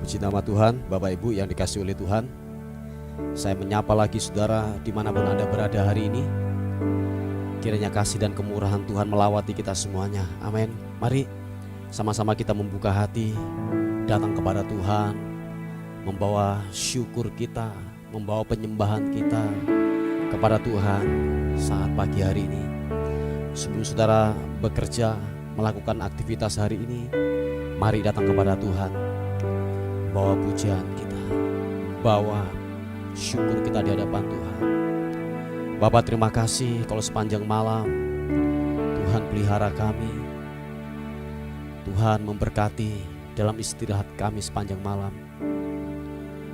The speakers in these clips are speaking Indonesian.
Puji nama Tuhan, Bapak Ibu yang dikasihi oleh Tuhan. Saya menyapa lagi saudara dimanapun Anda berada hari ini. Kiranya kasih dan kemurahan Tuhan melawati kita semuanya. Amin. Mari sama-sama kita membuka hati, datang kepada Tuhan, membawa syukur kita, membawa penyembahan kita kepada Tuhan saat pagi hari ini. Sebelum saudara bekerja, melakukan aktivitas hari ini, mari datang kepada Tuhan, bawa pujian kita, bawa syukur kita di hadapan Tuhan. Bapa, terima kasih kalau sepanjang malam Tuhan pelihara kami, Tuhan memberkati dalam istirahat kami sepanjang malam.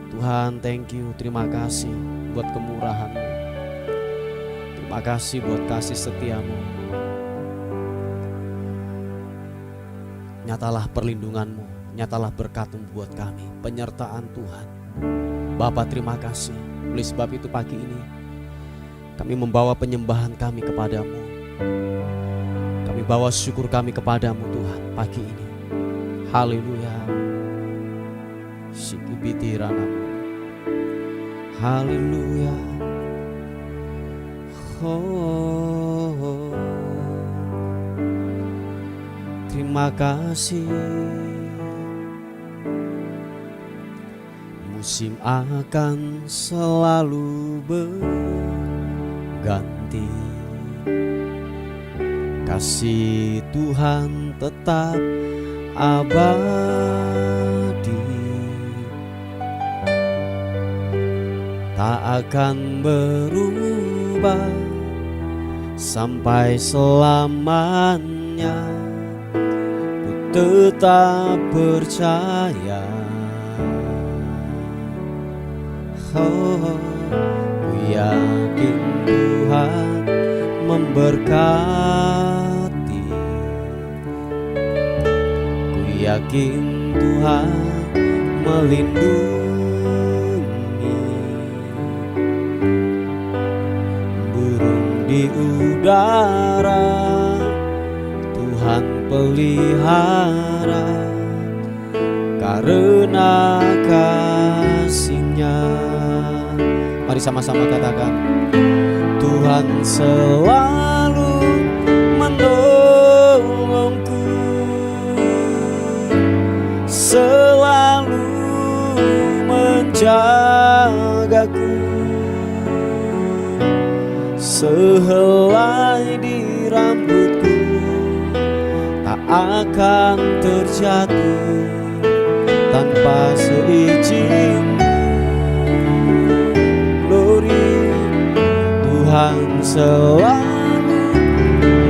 Tuhan, thank you, terima kasih buat kemurahan-Mu, terima kasih buat kasih setia-Mu. Nyatalah perlindungan-Mu, nyatalah berkat-Mu buat kami, penyertaan Tuhan. Bapa, terima kasih. Oleh sebab itu pagi ini kami membawa penyembahan kami kepadamu, kami bawa syukur kami kepadamu Tuhan pagi ini. Haleluya. Sikibitiranamu. Haleluya. Oh, terima kasih. Musim akan selalu berganti, kasih Tuhan tetap abadi, tak akan berubah sampai selamanya. Ku tetap percaya. Oh, ku yakin Tuhan memberkati, ku yakin Tuhan melindungi. Burung di udara Tuhan pelihara, karena kasih-Nya. Mari sama-sama katakan, Tuhan selalu menolongku, selalu menjagaku, sehelai di rambutku tak akan terjatuh tanpa seizin. Tuhan selalu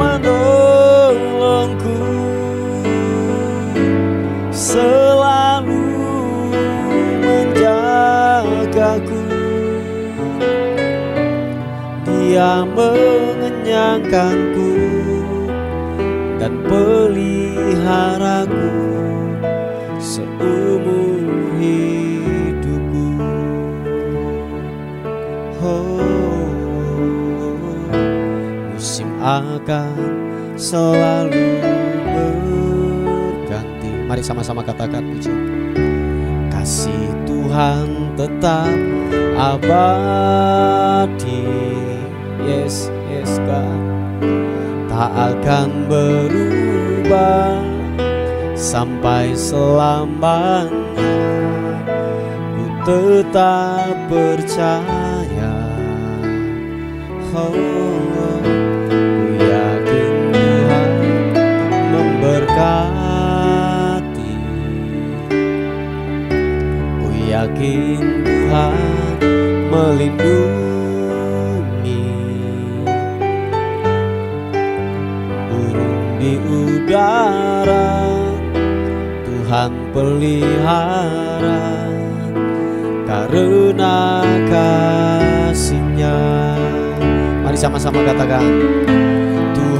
menolongku, selalu menjagaku. Dia mengenyangkanku dan peliharaku seumur hidupku. Akan selalu berganti. Mari sama-sama katakan puji. Kasih Tuhan tetap abadi. Yes, yes God. Tak akan berubah sampai selamanya. Ku tetap percaya. Oh, berkati, ku yakin Tuhan melindungi. Burung di udara Tuhan pelihara, karena kasih-Nya. Mari sama-sama katakan,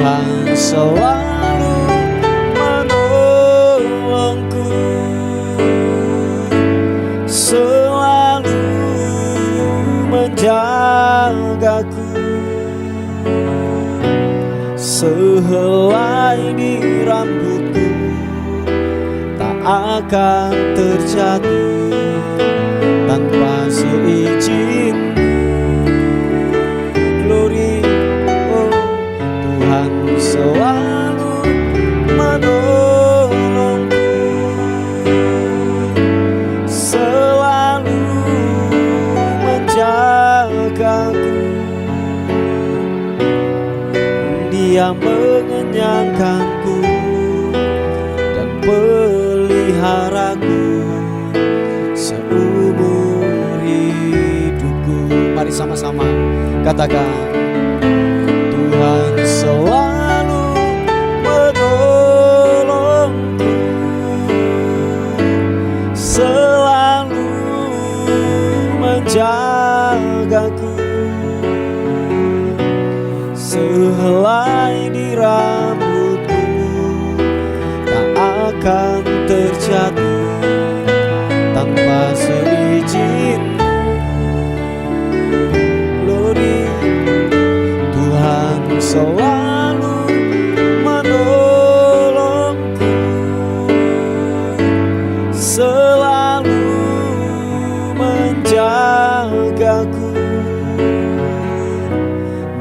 Tuhan selalu menolongku, selalu menjagaku, sehelai di rambutku tak akan terjatuh tanpa seizin. Glory, oh Tuhan selalu menolongku, selalu menjagaku. Dia mengenyangkanku dan peliharaku seumur hidupku. Mari sama-sama katakan, Tuhan selalu menolongku, selalu menjagaku. Sehelai di rambutku tak akan terjatuh tanpa seizin. Glory, Tuhan selalu menolongku, selalu menjagaku.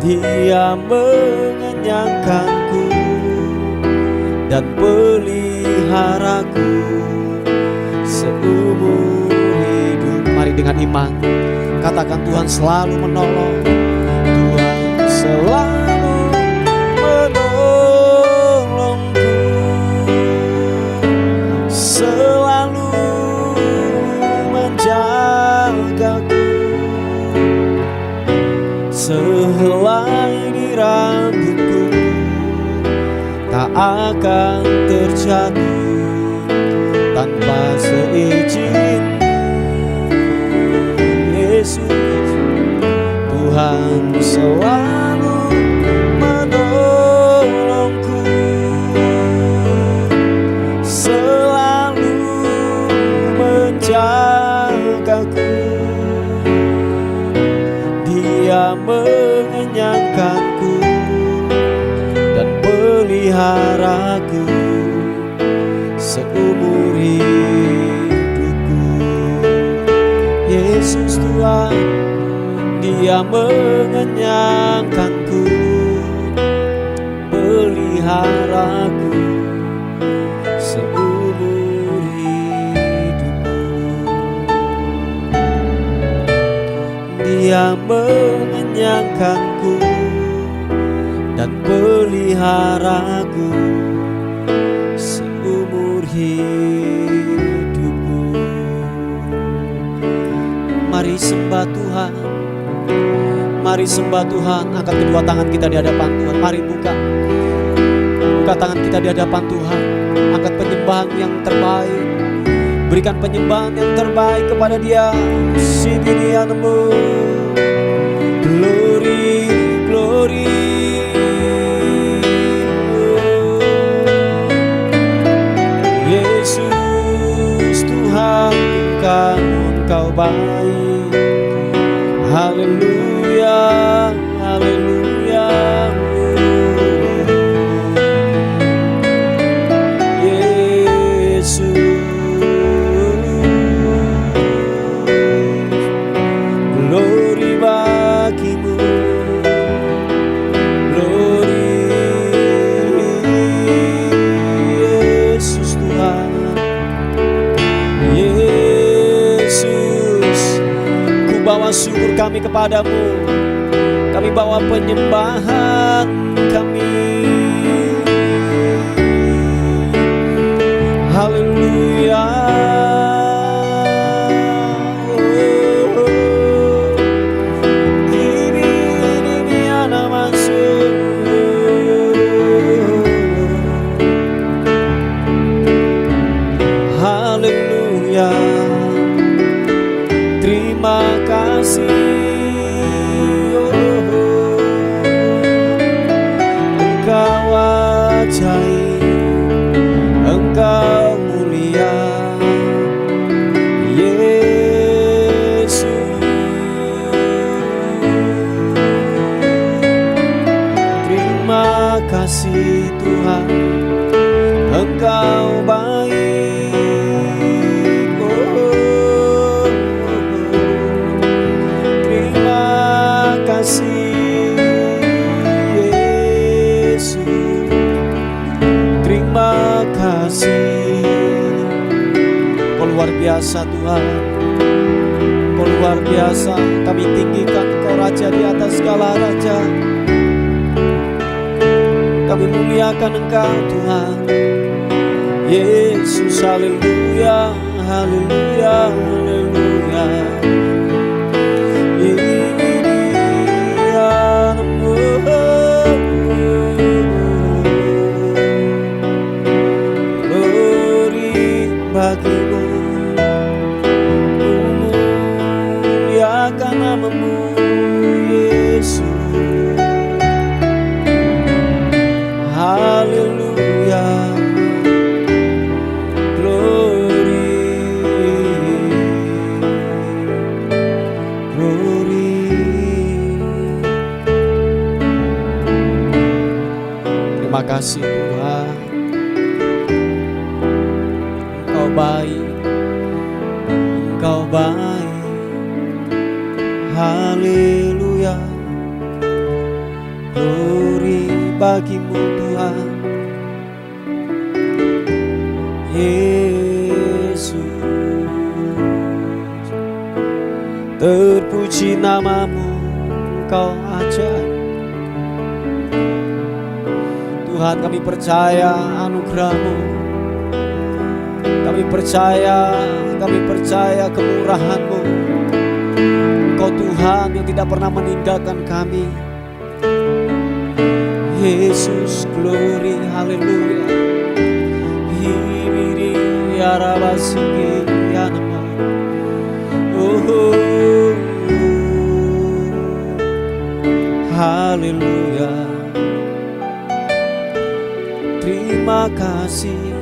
Dia mengenyangkanku dan peliharaku seumur hidup. Mari dengan iman katakan, Tuhan selalu menolong, Tuhan selalu menolongku, selalu menjagaku. Sehelai di rambutku tak akan terjatuh tanpa seizin. Yesus, Tuhan selalu menolongku, selalu menjagaku. Dia mengenyangkanku dan peliharaku seumur hidupku. Yesus Tuhan, Dia mengenyangkanku, peliharaku seumur hidupku. Dia mengenyangkanku dan peliharaku seumur hidupku. Mari sembah Tuhan, mari sembah Tuhan. Angkat kedua tangan kita di hadapan Tuhan. Mari buka tangan kita di hadapan Tuhan. Angkat penyembahan yang terbaik, berikan penyembahan yang terbaik kepada Dia. Sidinianmu, glory, glory. Yesus Tuhan, Engkau baik. Haleluya, haleluya. Syukur kami kepadamu, kami bawa penyembahan kami. Haleluya. Haleluya. Terima kasih, Engkau ajaib, Engkau mulia, Yesus. Terima kasih Tuhan, Engkau baik. Yesus. Terima kasih. Kau luar biasa Tuhan, Kau luar biasa. Kami tinggikan Kau Raja di atas segala raja. Kami muliakan Engkau Tuhan Yesus. Haleluya, haleluya, haleluya. Bagimu, muliakan namamu Yesus. Haleluya, glory, glory. Terima kasih Tuhan, Engkau baik, Engkau baik. Haleluya, glory bagimu Tuhan Yesus. Terpuji namamu, Engkau ajaib Tuhan. Kami percaya anugerah-Mu, kami percaya kemurahan-Mu. Engkau Tuhan yang tidak pernah meninggalkan kami. Yesus, glory, haleluya. Hibiri ya rabasiki ya nama. Oh, haleluya. Terima kasih,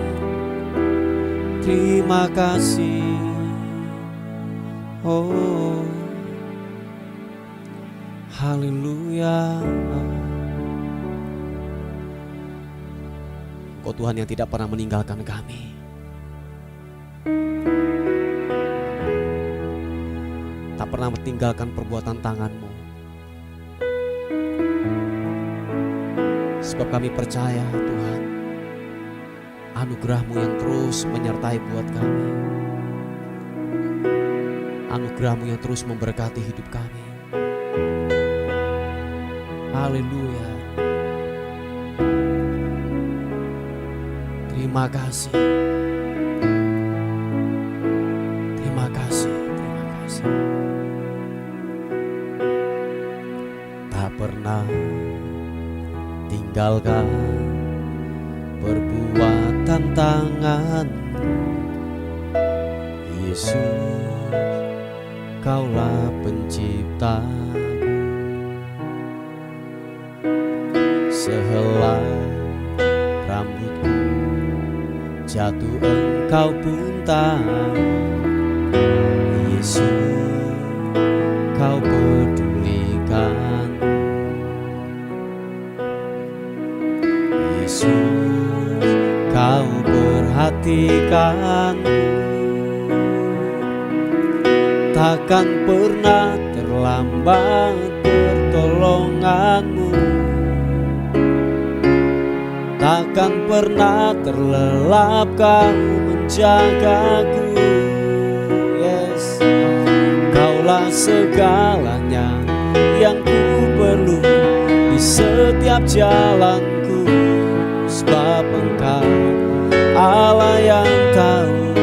terima kasih. Oh, haleluya. Engkau Tuhan yang tidak pernah meninggalkan kami. Tak pernah meninggalkan perbuatan tangan-Mu. Sebab kami percaya Tuhan, anugerah-Mu yang terus menyertai buat kami. Anugerah-Mu yang terus memberkati hidup kami. Haleluya. Terima kasih. Terima kasih, terima kasih. Tak pernah tinggalkan perbuatan tangan Yesus, Kaulah pencipta. Sehelai rambutku jatuh Engkau pun tahu. Yesus, Kau pedulikan. Yesus, Kau perhatikan. Takkan pernah terlambat pertolongan-Mu. Takkan pernah terlelap Kau menjagaku. Yes, Kaulah segalanya yang ku perlu di setiap jalanku. Sebab Engkau Allah yang tahu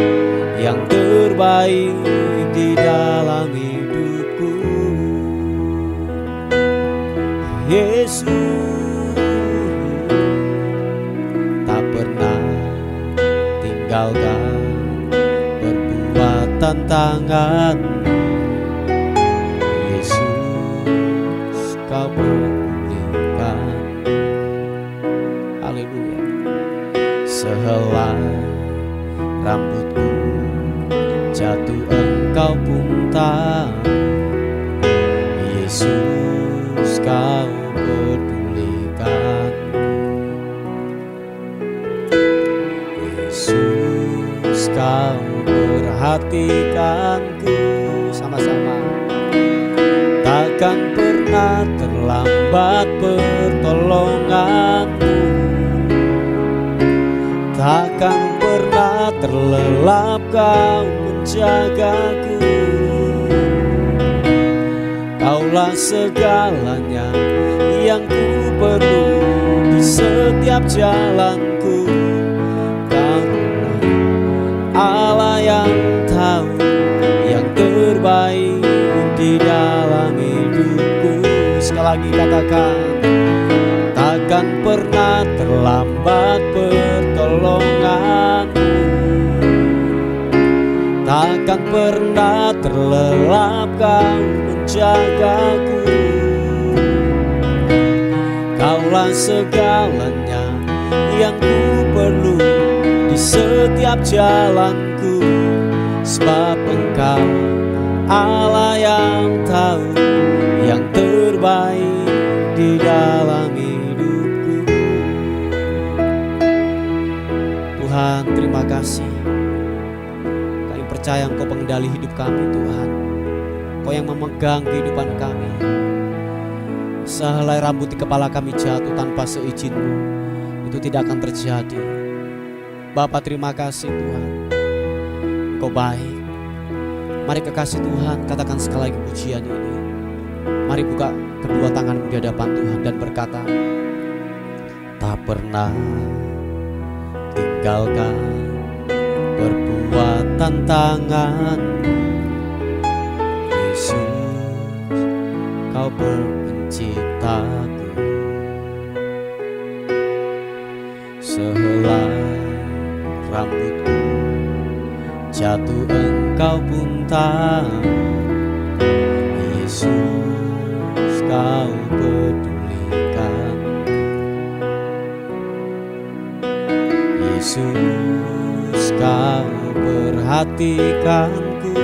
yang terbaik di dalam hidupku. Yesus, tak pernah tinggalkan perbuatan tangan. Yesus, Kau pedulikan. Haleluya. Sehelai rambutku jatuh Engkau pun tahu. Yesus, Kau pedulikan. Yesus, Kau perhatikanku. Sama-sama. Takkan pernah terlambat pertolongan-Mu. terlelap Kau menjagaku. Kaulah segalanya yang ku perlu di setiap jalanku. Karena Allah yang tahu yang terbaik di dalam hidupku. Sekali lagi katakan, takkan pernah terlambat pertolonganmu, takkan pernah terlelap Kau menjagaku. Kaulah segalanya yang ku perlu di setiap jalanku. Sebab Engkau Allah yang tahu yang terbaik di dalam hidupku. Tuhan, terima kasih. Kami percaya Engkau pengendali hidup kami, Tuhan. Engkau yang memegang kehidupan kami. Sehelai rambut di kepala kami jatuh tanpa seizin-Mu, itu tidak akan terjadi. Bapa, terima kasih Tuhan, Engkau baik. Mari kekasih Tuhan, katakan sekali lagi pujian ini. Mari buka kedua tanganmu di hadapan Tuhan dan berkata, tak pernah tinggalkan perbuatan tangan-Mu, Yesus, Kau penciptaku. Sehelai rambutku jatuh Engkau pun tahu, Yesus, Kau pedulikan. Yesus, Kau perhatikanku.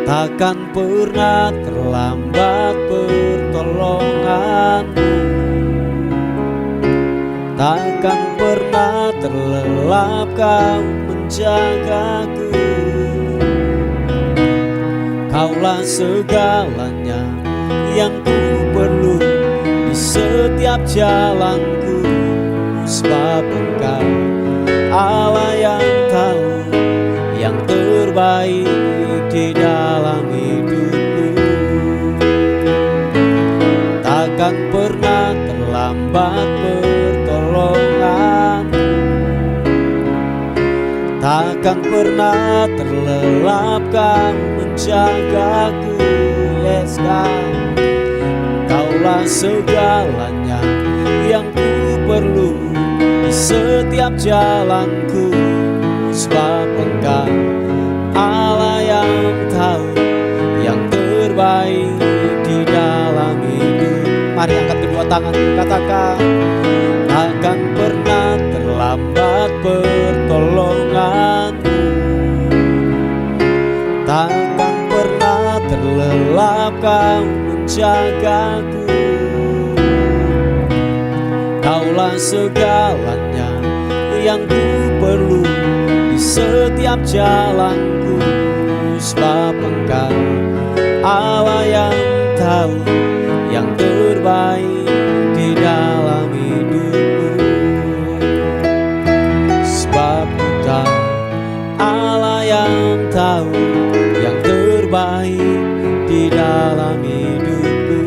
Takkan pernah terlambat pertolongan-Mu, takkan pernah terlelap Kau menjagaku. Kaulah segalanya yang ku perlu di setiap jalanku. Sebab Engkau Allah yang tahu yang terbaik di dalam hidupku. Takkan pernah terlambat pertolongan, takkan pernah terlelap Kau menjagaku. Yes God, Kaulah segalanya yang ku perlu di setiap jalanku. Sebab Engkau Allah yang tahu yang terbaik di dalam hidup. Mari angkat kedua tangan, katakan, takkan pernah terlambat pertolongan-Mu, takkan pernah terlelap Kau menjagaku. Kaulah segalanya yang ku perlu di setiap jalanku. Sebab Engkau Allah yang tahu yang terbaik di dalam hidupku. Sebab Engkau Allah yang tahu yang terbaik di dalam hidupku.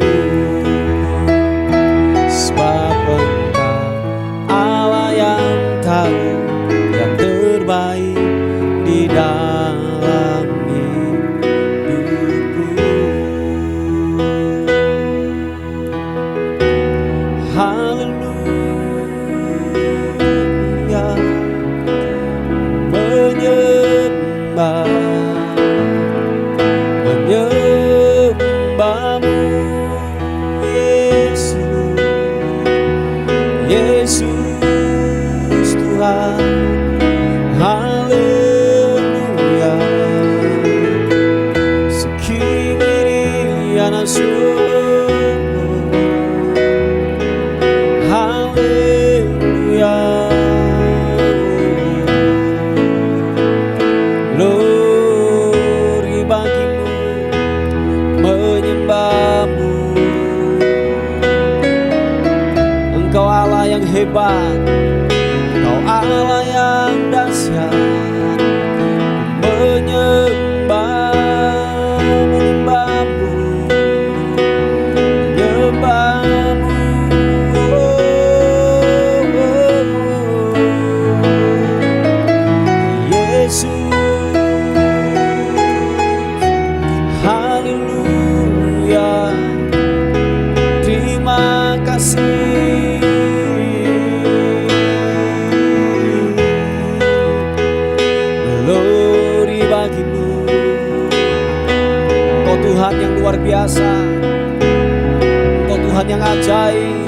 Sebab Engkau Allah yang tahu yang terbaik di dalam hidupku. Haleluya, menyembah-Mu Yesus, Yesus Tuhan. Haleluya, sekini anasun. Haleluya, glory bagimu, menyembah-Mu. Engkau Allah yang hebat, Engkau Engkau Allah yang dahsyat, menyembahmu, Yesus. Haleluya, terima kasih. Glory bagimu, Kau Tuhan yang luar biasa, Kau Tuhan yang ajaib.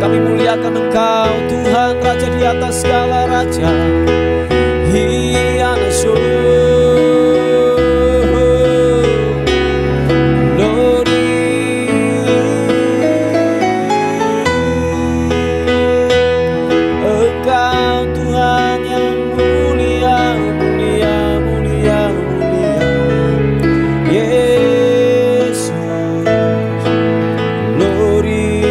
Kami muliakan Engkau Tuhan, Raja di atas segala raja. Engkau Tuhan yang mulia, mulia, mulia, mulia, Yesus. Glory.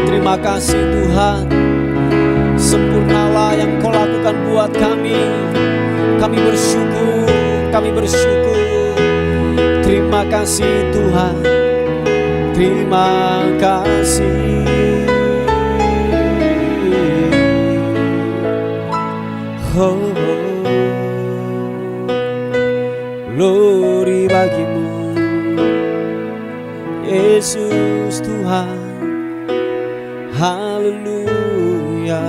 Terima kasih Tuhan, sempurnalah yang Kau lakukan buat kami. Kami bersyukur, kami bersyukur. Terima kasih Tuhan, terima kasih. Oh, glory bagimu, Yesus Tuhan. Haleluya.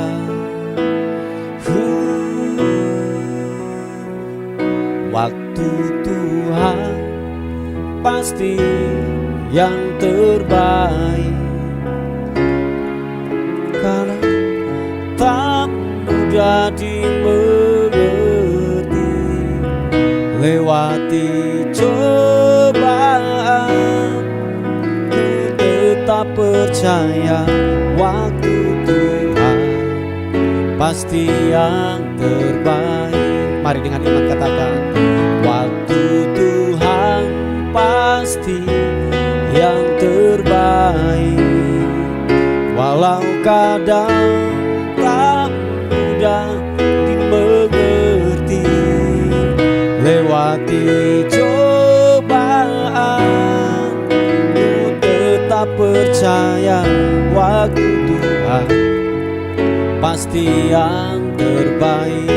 Waktu Tuhan pasti yang terbaik, karena tak mudah dimengerti. Lewati cobaan, ku tetap percaya waktu Tuhan pasti yang terbaik. Mari dengan iman katakan, waktu Tuhan pasti yang terbaik. Walau kadang tak mudah dimengerti. Lewati cobaan, ku tetap percaya waktu Tuhan pasti yang terbaik.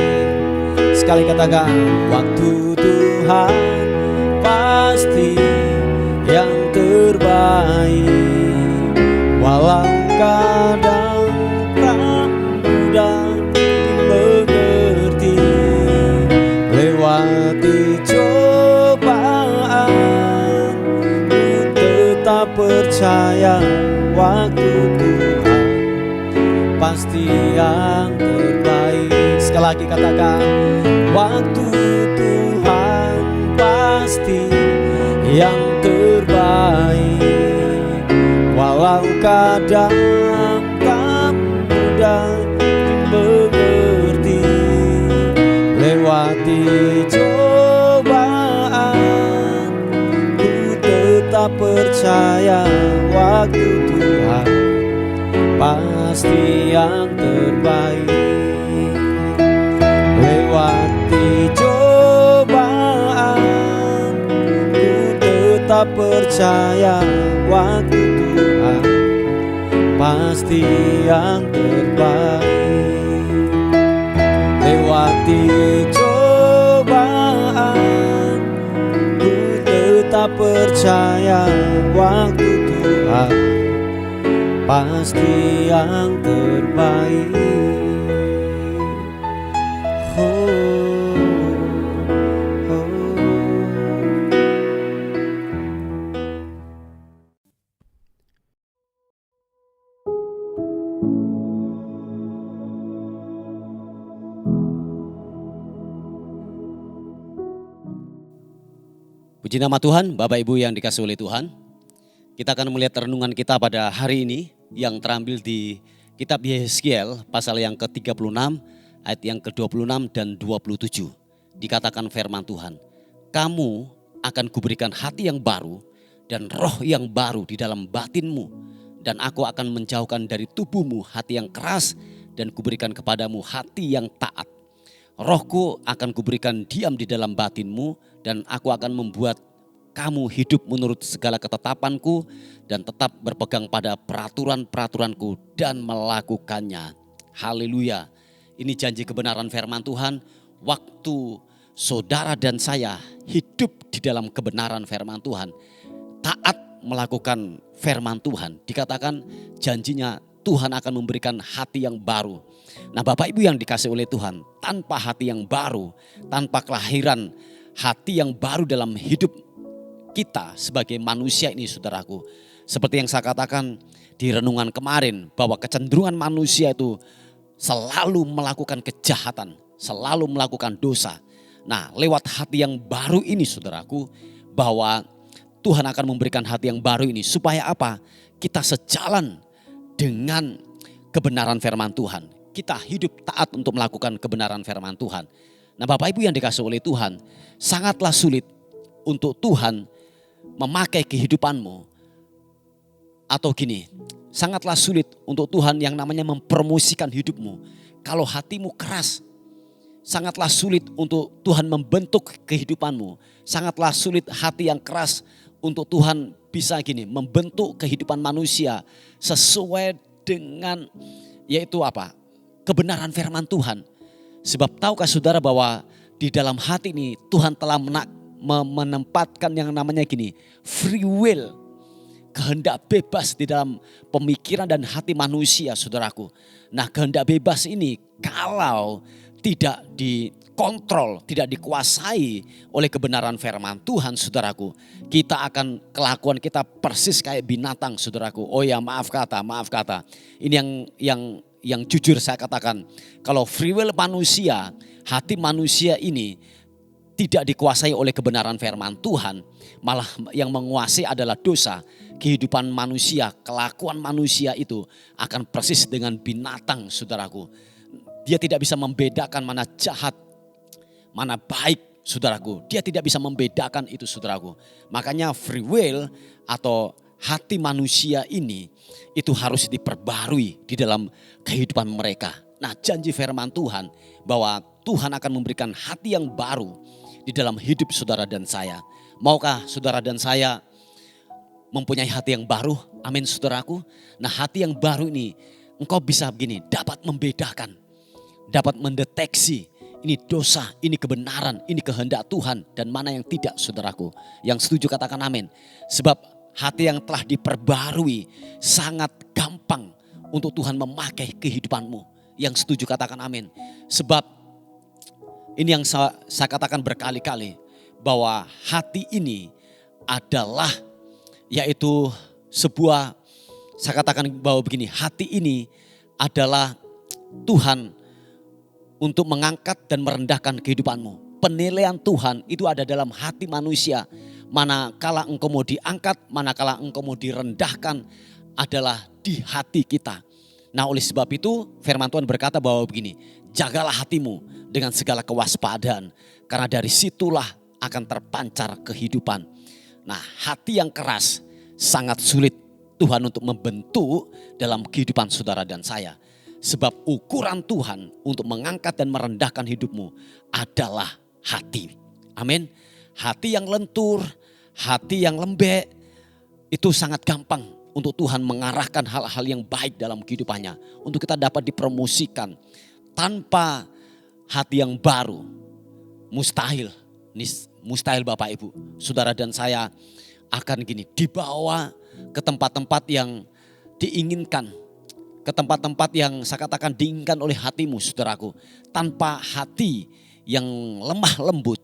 Sekali katakan, waktu Tuhan pasti yang terbaik. Walau kadang tak mudah dimengerti. Lewati cobaan, ku tetap percaya waktu Tuhan pasti yang terbaik. Sekali lagi katakan, waktu Tuhan pasti yang terbaik. Walau kadang tak mudah dimengerti. Lewati cobaan, ku tetap percaya waktu Tuhan pasti yang terbaik. Lewati cobaan, ku tetap percaya waktu Tuhan pasti yang terbaik. Lewati cobaan, ku tetap percaya waktu Tuhan pasti yang terbaik. Puji nama Tuhan, Bapak Ibu yang dikasihi oleh Tuhan. Kita akan melihat renungan kita pada hari ini yang terambil di kitab Yeskiel pasal yang ke-36 ayat yang ke-26 dan 27. Dikatakan firman Tuhan, kamu akan kuberikan hati yang baru dan roh yang baru di dalam batinmu. Dan aku akan menjauhkan dari tubuhmu hati yang keras dan kuberikan kepadamu hati yang taat. Rohku akan kuberikan diam di dalam batinmu dan aku akan membuat kamu hidup menurut segala ketetapanku dan tetap berpegang pada peraturan-peraturanku dan melakukannya. Haleluya. Ini janji kebenaran firman Tuhan. Waktu saudara dan saya hidup di dalam kebenaran firman Tuhan, taat melakukan firman Tuhan, dikatakan janjinya Tuhan akan memberikan hati yang baru. Nah Bapak Ibu yang dikasih oleh Tuhan, tanpa hati yang baru, tanpa kelahiran hati yang baru dalam hidup kita sebagai manusia ini saudaraku. Seperti yang saya katakan di renungan kemarin, bahwa kecenderungan manusia itu selalu melakukan kejahatan, selalu melakukan dosa. Nah lewat hati yang baru ini saudaraku, bahwa Tuhan akan memberikan hati yang baru ini supaya apa? Kita sejalan dengan kebenaran firman Tuhan. Kita hidup taat untuk melakukan kebenaran firman Tuhan. Nah Bapak Ibu yang dikasih oleh Tuhan, sangatlah sulit untuk Tuhan memakai kehidupanmu. Atau gini, sangatlah sulit untuk Tuhan yang namanya mempromosikan hidupmu kalau hatimu keras. Sangatlah sulit untuk Tuhan membentuk kehidupanmu. Sangatlah sulit hati yang keras untuk Tuhan bisa gini membentuk kehidupan manusia sesuai dengan yaitu apa? Kebenaran firman Tuhan. Sebab tahukah saudara bahwa di dalam hati ini Tuhan telah menempatkan yang namanya gini, free will. Kehendak bebas di dalam pemikiran dan hati manusia saudaraku. Nah kehendak bebas ini kalau tidak dikontrol, tidak dikuasai oleh kebenaran firman Tuhan saudaraku, kita akan kelakuan kita persis kayak binatang saudaraku. Oh ya maaf kata. Ini yang jujur saya katakan, kalau free will manusia, hati manusia ini tidak dikuasai oleh kebenaran firman Tuhan, malah yang menguasai adalah dosa. Kehidupan manusia, kelakuan manusia itu akan persis dengan binatang saudaraku. Dia tidak bisa membedakan mana jahat, mana baik saudaraku. Dia tidak bisa membedakan itu saudaraku. Makanya free will atau hati manusia ini itu harus diperbarui di dalam kehidupan mereka. Nah janji firman Tuhan bahwa Tuhan akan memberikan hati yang baru di dalam hidup saudara dan saya. Maukah saudara dan saya mempunyai hati yang baru? Amin saudaraku. Nah hati yang baru ini engkau bisa begini, dapat membedakan, dapat mendeteksi ini dosa, ini kebenaran, ini kehendak Tuhan dan mana yang tidak saudaraku. Yang setuju katakan amin. Sebab hati yang telah diperbarui sangat gampang untuk Tuhan memakai kehidupanmu. Yang setuju katakan amin. Sebab ini yang saya katakan berkali-kali, bahwa hati ini adalah yaitu sebuah, saya katakan bahwa begini, hati ini adalah Tuhan untuk mengangkat dan merendahkan kehidupanmu. Penilaian Tuhan itu ada dalam hati manusia. Manakala engkau mau diangkat, manakala engkau mau direndahkan adalah di hati kita. Nah oleh sebab itu firman Tuhan berkata bahwa begini, jagalah hatimu dengan segala kewaspadaan, karena dari situlah akan terpancar kehidupan. Nah hati yang keras sangat sulit Tuhan untuk membentuk dalam kehidupan saudara dan saya. Sebab ukuran Tuhan untuk mengangkat dan merendahkan hidupmu adalah hati. Amin. Hati yang lentur, hati yang lembek itu sangat gampang untuk Tuhan mengarahkan hal-hal yang baik dalam kehidupannya. Untuk kita dapat dipromosikan. Tanpa hati yang baru mustahil. Mustahil Bapak Ibu, saudara dan saya akan gini dibawa ke tempat-tempat yang diinginkan. Ke tempat-tempat yang saya katakan diinginkan oleh hatimu saudaraku. Tanpa hati yang lemah lembut,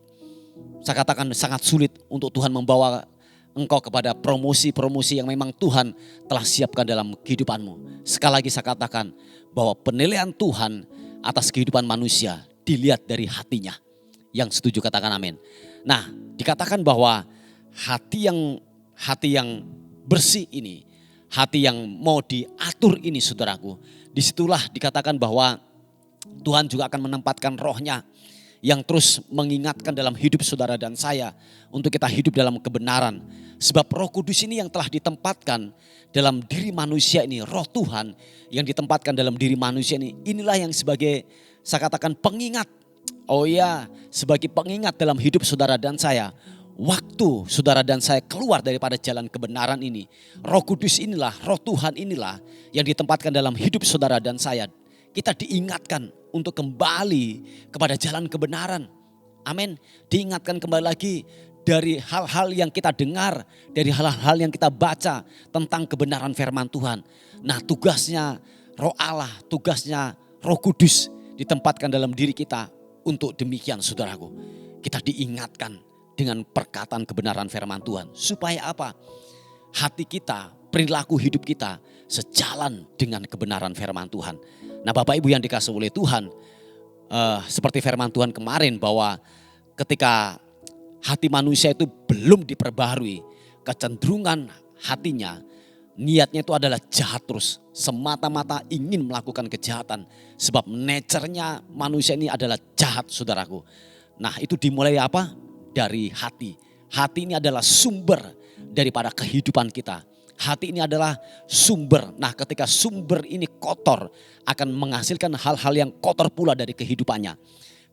saya katakan sangat sulit untuk Tuhan membawa engkau kepada promosi-promosi yang memang Tuhan telah siapkan dalam kehidupanmu. Sekali lagi saya katakan bahwa penilaian Tuhan atas kehidupan manusia dilihat dari hatinya. Yang setuju katakan amin. Nah dikatakan bahwa hati yang bersih ini, hati yang mau diatur ini saudaraku, disitulah dikatakan bahwa Tuhan juga akan menempatkan rohnya yang terus mengingatkan dalam hidup saudara dan saya untuk kita hidup dalam kebenaran. Sebab Roh Kudus ini yang telah ditempatkan dalam diri manusia ini, Roh Tuhan yang ditempatkan dalam diri manusia ini, inilah yang sebagai saya katakan pengingat. Oh ya, sebagai pengingat dalam hidup saudara dan saya. Waktu saudara dan saya keluar daripada jalan kebenaran ini, Roh Kudus inilah, Roh Tuhan inilah yang ditempatkan dalam hidup saudara dan saya. Kita diingatkan untuk kembali kepada jalan kebenaran. Amin. Diingatkan kembali lagi dari hal-hal yang kita dengar, dari hal-hal yang kita baca tentang kebenaran firman Tuhan. Nah, tugasnya Roh Allah, tugasnya Roh Kudus ditempatkan dalam diri kita untuk demikian, saudaraku. Kita diingatkan dengan perkataan kebenaran firman Tuhan. Supaya apa? Hati kita, perilaku hidup kita sejalan dengan kebenaran firman Tuhan. Nah, Bapak Ibu yang dikasihi oleh Tuhan, seperti firman Tuhan kemarin bahwa ketika hati manusia itu belum diperbaharui, kecenderungan hatinya, niatnya itu adalah jahat terus. Semata-mata ingin melakukan kejahatan. Sebab nature-nya manusia ini adalah jahat, saudaraku. Nah, itu dimulai apa? Dari hati. Hati ini adalah sumber daripada kehidupan kita. Hati ini adalah sumber. Nah, ketika sumber ini kotor, akan menghasilkan hal-hal yang kotor pula dari kehidupannya.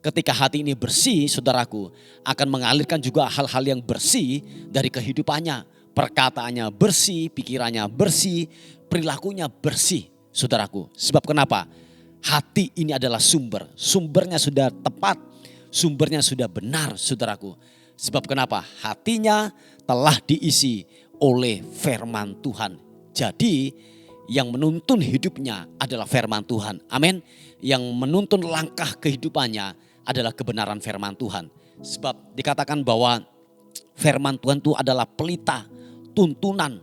Ketika hati ini bersih, saudaraku, akan mengalirkan juga hal-hal yang bersih dari kehidupannya. Perkataannya bersih, pikirannya bersih, perilakunya bersih, saudaraku. Sebab kenapa? Hati ini adalah sumber. Sumbernya sudah tepat, sumbernya sudah benar, saudaraku. Sebab kenapa? Hatinya telah diisi oleh firman Tuhan. Jadi yang menuntun hidupnya adalah firman Tuhan. Amin. Yang menuntun langkah kehidupannya adalah kebenaran firman Tuhan. Sebab dikatakan bahwa firman Tuhan itu adalah pelita, tuntunan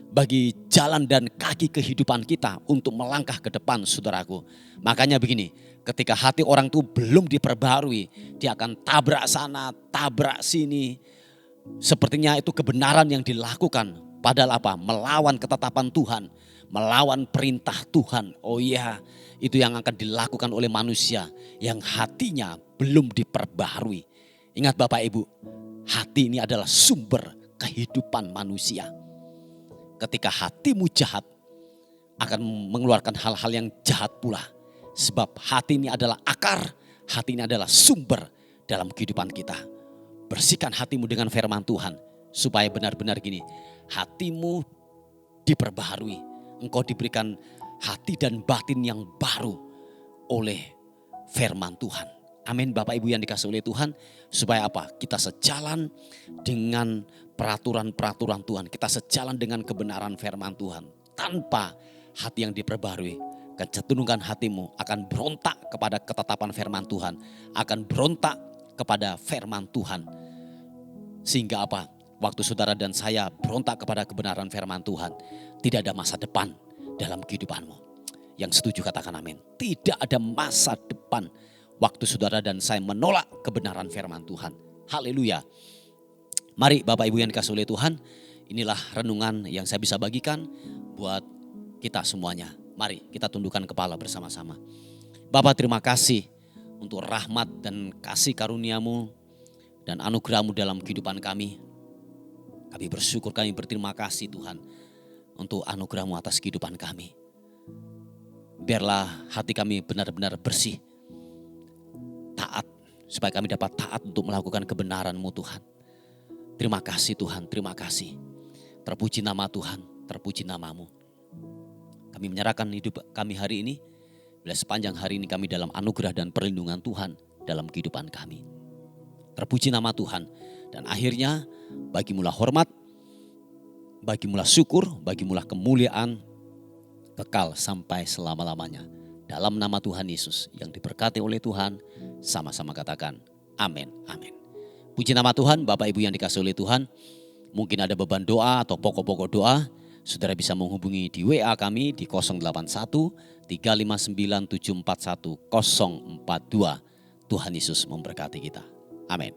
bagi jalan dan kaki kehidupan kita untuk melangkah ke depan, saudaraku. Makanya begini, ketika hati orang itu belum diperbarui, dia akan tabrak sana, tabrak sini. Sepertinya itu kebenaran yang dilakukan. Padahal apa? Melawan ketetapan Tuhan, melawan perintah Tuhan. Oh iya, itu yang akan dilakukan oleh manusia yang hatinya belum diperbarui. Ingat Bapak Ibu, hati ini adalah sumber kehidupan manusia. Ketika hatimu jahat, akan mengeluarkan hal-hal yang jahat pula. Sebab hati ini adalah akar, hati ini adalah sumber dalam kehidupan kita. Bersihkan hatimu dengan firman Tuhan. Supaya benar-benar gini, hatimu diperbaharui. Engkau diberikan hati dan batin yang baru oleh firman Tuhan. Amin Bapak Ibu yang dikasihi oleh Tuhan. Supaya apa? Kita sejalan dengan peraturan-peraturan Tuhan. Kita sejalan dengan kebenaran firman Tuhan. Tanpa hati yang diperbaharui, kecenderungan hatimu akan berontak kepada ketetapan firman Tuhan. Akan berontak kepada firman Tuhan. Sehingga apa? Waktu saudara dan saya berontak kepada kebenaran firman Tuhan, tidak ada masa depan dalam kehidupanmu. Yang setuju katakan amin. Tidak ada masa depan waktu saudara dan saya menolak kebenaran firman Tuhan. Haleluya. Mari Bapak Ibu yang dikasihi oleh Tuhan, inilah renungan yang saya bisa bagikan buat kita semuanya. Mari kita tundukkan kepala bersama-sama. Bapa, terima kasih untuk rahmat dan kasih karunia-Mu dan anugerah-Mu dalam kehidupan kami. Kami bersyukur, kami berterima kasih Tuhan untuk anugerah-Mu atas kehidupan kami. Biarlah hati kami benar-benar bersih, taat, supaya kami dapat taat untuk melakukan kebenaran-Mu Tuhan. Terima kasih Tuhan, terima kasih. Terpuji nama Tuhan, terpuji nama-Mu. Kami menyerahkan hidup kami hari ini, bila sepanjang hari ini kami dalam anugerah dan perlindungan Tuhan dalam kehidupan kami. Terpuji nama Tuhan. Dan akhirnya bagimulah hormat, bagimulah syukur, bagimulah kemuliaan kekal sampai selama-lamanya. Dalam nama Tuhan Yesus yang diberkati oleh Tuhan, sama-sama katakan amin, amin. Puji nama Tuhan, Bapak Ibu yang dikasihi oleh Tuhan. Mungkin ada beban doa atau pokok-pokok doa, saudara bisa menghubungi di WA kami di 081 359 741 042. Tuhan Yesus memberkati kita. Amin.